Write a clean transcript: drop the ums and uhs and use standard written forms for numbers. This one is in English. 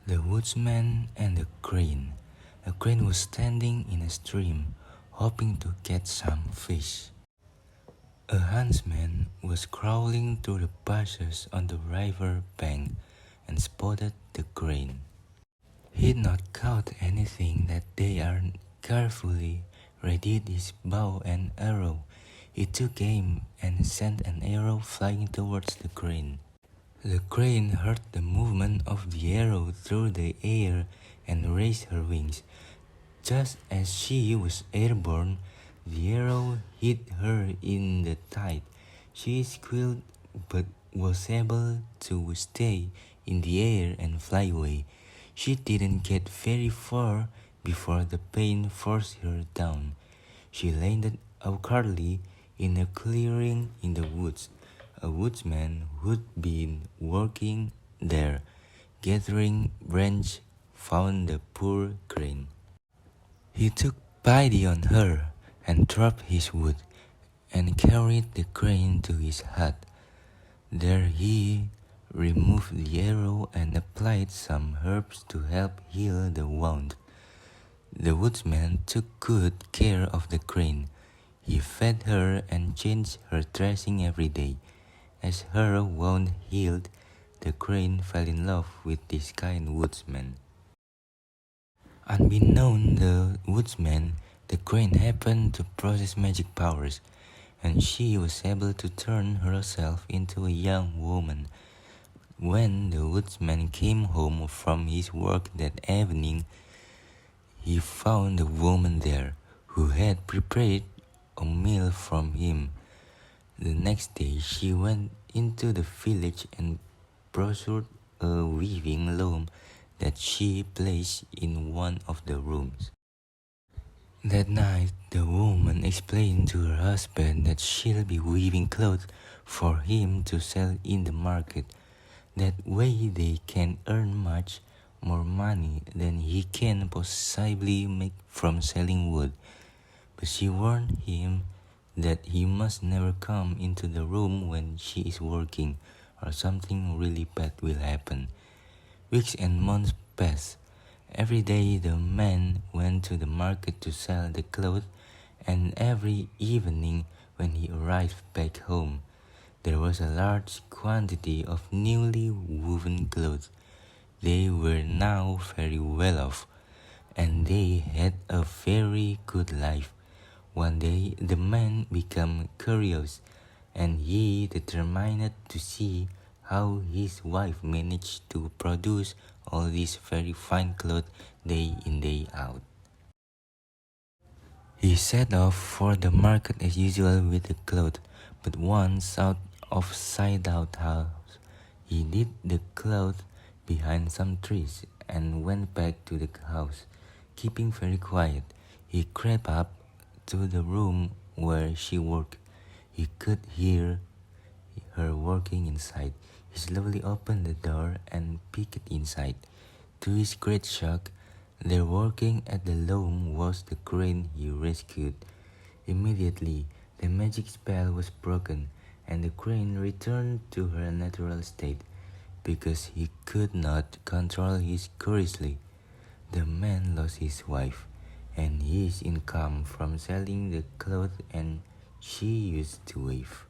The Woodsman and the Crane. A crane was standing in a stream, hoping to catch some fish. A huntsman was crawling through the bushes on the river bank and spotted the crane. He'd not caught anything that day and carefully readied his bow and arrow. He took aim and sent an arrow flying towards the crane. The crane heard the movement of the arrow through the air and raised her wings. Just as she was airborne, the arrow hit her in the thigh. She squealed but was able to stay in the air and fly away. She didn't get very far before the pain forced her down. She landed awkwardly in a clearing in the woods. A woodsman who'd been working there, gathering branches, found the poor crane. He took pity on her and dropped his wood and carried the crane to his hut. There he removed the arrow and applied some herbs to help heal the wound. The woodsman took good care of the crane. He fed her and changed her dressing every day. As her wound healed, the crane fell in love with this kind woodsman. Unbeknown the woodsman, the crane happened to possess magic powers, and she was able to turn herself into a young woman. When the woodsman came home from his work that evening, he found the woman there, who had prepared a meal for him. The next day she went into the village and procured a weaving loom that she placed in one of the rooms. That night the woman explained to her husband that she'll be weaving clothes for him to sell in the market. That way they can earn much more money than he can possibly make from selling wood. But she warned him that he must never come into the room when she is working, or something really bad will happen. Weeks and months passed. Every day the man went to the market to sell the clothes, and every evening when he arrived back home, there was a large quantity of newly woven clothes. They were now very well off, and they had a very good life. One day the man became curious, and he determined to see how his wife managed to produce all these very fine clothes day in day out. He set off for the market as usual with the clothes, but once out of sight house, he hid the clothes behind some trees and went back to the house. Keeping very quiet, he crept up to the room where she worked. He could hear her working inside. He slowly opened the door and peeked inside. To his great shock, there working at the loom was the crane he rescued. Immediately, the magic spell was broken, and the crane returned to her natural state. Because he could not control his curiosity, the man lost his wife and his income from selling the clothes and she used to weave.